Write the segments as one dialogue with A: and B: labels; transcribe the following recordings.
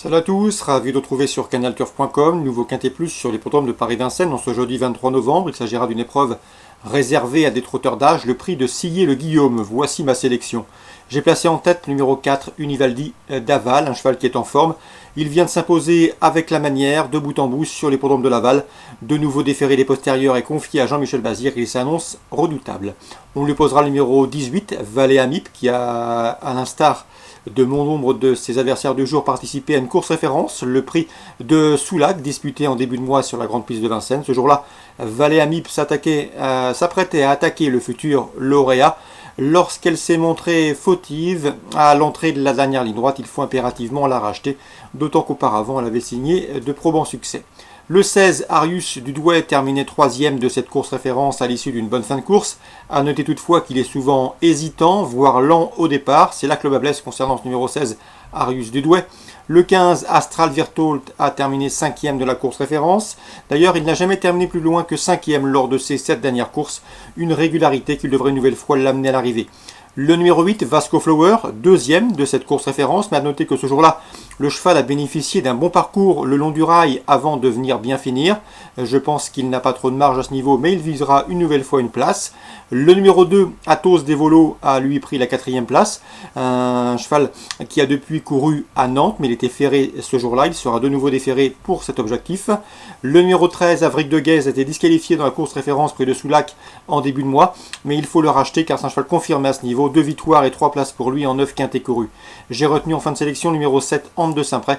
A: Salut à tous, ravi de retrouver sur canalturf.com, nouveau Quintet Plus sur l'hippodrome de Paris-Vincennes en ce jeudi 23 novembre. Il s'agira d'une épreuve réservée à des trotteurs d'âge, le prix de Sillé-le-Guillaume. Voici ma sélection. J'ai placé en tête le numéro 4, Univaldi d'Aval, un cheval qui est en forme. Il vient de s'imposer avec la manière, de bout en bout, sur l'hippodrome de Laval. De nouveau déféré des postérieurs et confié à Jean-Michel Bazir, il s'annonce redoutable. On lui posera le numéro 18, Valet Amip, qui a, à l'instar de bon nombre de ses adversaires du jour, participé à une course référence, le prix de Soulac, disputé en début de mois sur la grande piste de Vincennes. Ce jour-là, Valet Amip s'apprêtait à attaquer le futur lauréat. Lorsqu'elle s'est montrée fautive à l'entrée de la dernière ligne droite, il faut impérativement la racheter, d'autant qu'auparavant elle avait signé de probants succès. Le 16, Arius du Douai, terminé 3e de cette course référence à l'issue d'une bonne fin de course. A noter toutefois qu'il est souvent hésitant, voire lent au départ. C'est là que le bas blesse concernant ce numéro 16, Arius du Douai. Le 15, Astral Virtual, a terminé 5e de la course référence. D'ailleurs, il n'a jamais terminé plus loin que 5e lors de ses 7 dernières courses. Une régularité qui devrait une nouvelle fois l'amener à l'arrivée. Le numéro 8, Vasco Flower, 2e de cette course référence, mais à noter que ce jour-là, le cheval a bénéficié d'un bon parcours le long du rail avant de venir bien finir. Je pense qu'il n'a pas trop de marge à ce niveau, mais il visera une nouvelle fois une place. Le numéro 2, Athos Devolo, a lui pris la 4e place. Un cheval qui a depuis couru à Nantes, mais il était ferré ce jour-là. Il sera de nouveau déféré pour cet objectif. Le numéro 13, Avric de Guèze, a été disqualifié dans la course référence près de Soulac en début de mois, mais il faut le racheter car c'est un cheval confirmé à ce niveau. 2 victoires et 3 places pour lui en 9 quintés courus. J'ai retenu en fin de sélection le numéro 7, Anne de Saint-Pré,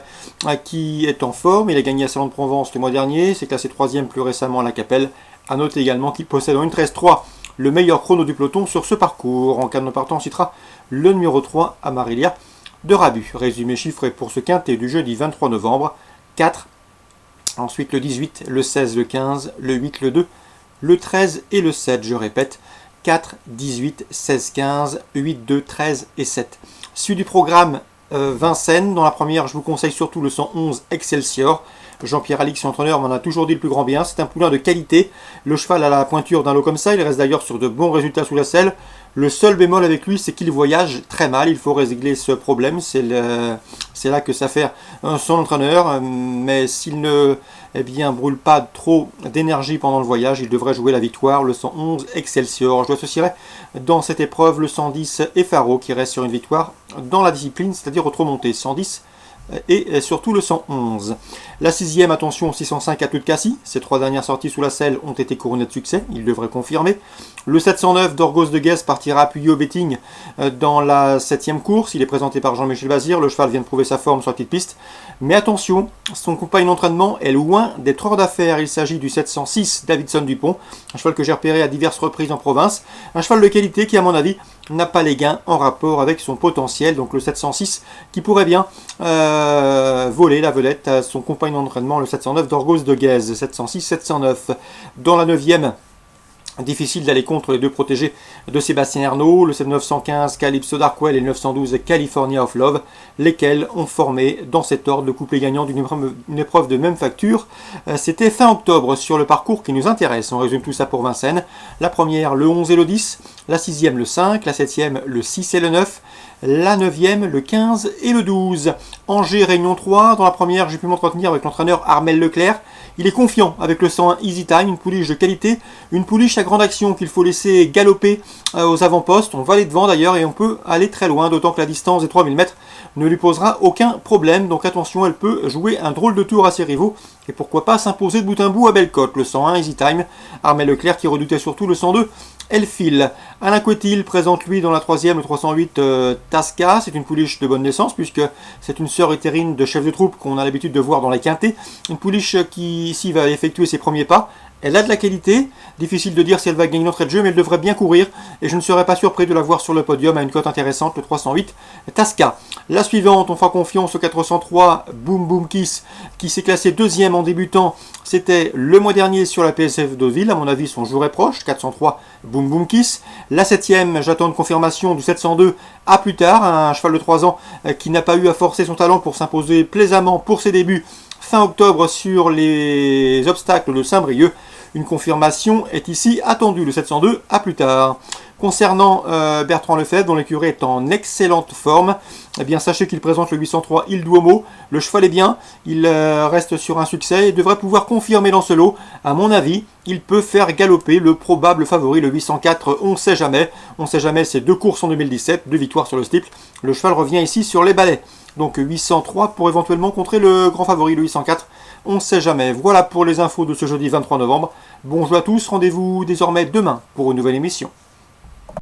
A: qui est en forme. Il a gagné à Salon de Provence le mois dernier, s'est classé 3e plus récemment à la Capelle. A noter également qu'il possède en une 13-3 le meilleur chrono du peloton sur ce parcours. En cas de partant, on citera le numéro 3, Amarilia de Rabu. Résumé chiffré pour ce quintet du jeudi 23 novembre. 4, ensuite le 18, le 16, le 15, le 8, le 2, le 13 et le 7, je répète. 4, 18, 16, 15, 8, 2, 13 et 7. Suite du programme Vincennes. Dans la première, je vous conseille surtout le 111 Excelsior. Jean-Pierre Alix, son entraîneur, m'en a toujours dit le plus grand bien. C'est un poulain de qualité. Le cheval a la pointure d'un lot comme ça. Il reste d'ailleurs sur de bons résultats sous la selle. Le seul bémol avec lui, c'est qu'il voyage très mal. Il faut régler ce problème. C'est là que ça fait son entraîneur. Mais s'il ne brûle pas trop d'énergie pendant le voyage, il devrait jouer la victoire. Le 111 Excelsior. Je associerai dans cette épreuve le 110 Effaro qui reste sur une victoire dans la discipline, c'est-à-dire au trot monté. 110 et surtout le 111. La 6e, attention, 605 à toute Cassis. Ces 3 dernières sorties sous la selle ont été couronnées de succès, il devrait confirmer. Le 709 d'Orgos de Guès partira appuyer au betting dans la 7e course. Il est présenté par Jean-Michel Bazir. Le cheval vient de prouver sa forme sur la petite piste. Mais attention, son compagnon d'entraînement est loin d'être hors d'affaire. Il s'agit du 706 Davidson Dupont, un cheval que j'ai repéré à diverses reprises en province. Un cheval de qualité qui, à mon avis, n'a pas les gains en rapport avec son potentiel. Donc le 706 qui pourrait bien voler la vedette à son compagnon d'entraînement, le 709 d'Orgos de Guèze. 706-709. Dans la 9e, difficile d'aller contre les deux protégés de Sébastien Ernaud, le 915 Calypso Darkwell et le 912 California of Love, lesquels ont formé dans cet ordre le couplet gagnant d'une épreuve de même facture. C'était fin octobre sur le parcours qui nous intéresse. On résume tout ça pour Vincennes. La première, le 11 et le 10, la 6e, le 5, la 7e, le 6 et le 9, la 9e, le 15 et le 12. Angers, Réunion 3. Dans la première, j'ai pu m'entretenir avec l'entraîneur Armel Leclerc. Il est confiant avec le 101 Easy Time, une pouliche de qualité, une pouliche à grande action qu'il faut laisser galoper aux avant-postes. On va aller devant d'ailleurs et on peut aller très loin, d'autant que la distance des 3000 mètres ne lui posera aucun problème. Donc attention, elle peut jouer un drôle de tour à ses rivaux et pourquoi pas s'imposer de bout en bout à Bellecote. Le 101 Easy Time, Armel Leclerc qui redoutait surtout le 102 Elfil. Alain Coetil présente lui dans la 3e le 308 Tasca. C'est une pouliche de bonne naissance puisque c'est une sœur utérine de chef de troupe qu'on a l'habitude de voir dans les quintets. Une pouliche qui ici va effectuer ses premiers pas. Elle a de la qualité, difficile de dire si elle va gagner une entrée de jeu, mais elle devrait bien courir et je ne serais pas surpris de la voir sur le podium à une cote intéressante, le 308 Tasca. La suivante, on fera confiance au 403 Boom Boom Kiss qui s'est classé 2e en débutant. C'était le mois dernier sur la PSF Deauville, à mon avis son jour est proche, 403 Boom Boom Kiss. La 7e, j'attends une confirmation du 702 à plus tard, un cheval de 3 ans qui n'a pas eu à forcer son talent pour s'imposer plaisamment pour ses débuts fin octobre sur les obstacles de Saint-Brieuc. Une confirmation est ici attendue, le 702 à plus tard. Concernant Bertrand Lefebvre, dont l'écurie est en excellente forme, eh bien sachez qu'il présente le 803 Il Duomo. Le cheval est bien, il reste sur un succès et devrait pouvoir confirmer dans ce lot. À mon avis, il peut faire galoper le probable favori, le 804. On sait jamais. On sait jamais, c'est 2 courses en 2017, 2 victoires sur le steeple. Le cheval revient ici sur les balais. Donc 803 pour éventuellement contrer le grand favori, le 804. On ne sait jamais. Voilà pour les infos de ce jeudi 23 novembre. Bon jeu à tous, rendez-vous désormais demain pour une nouvelle émission.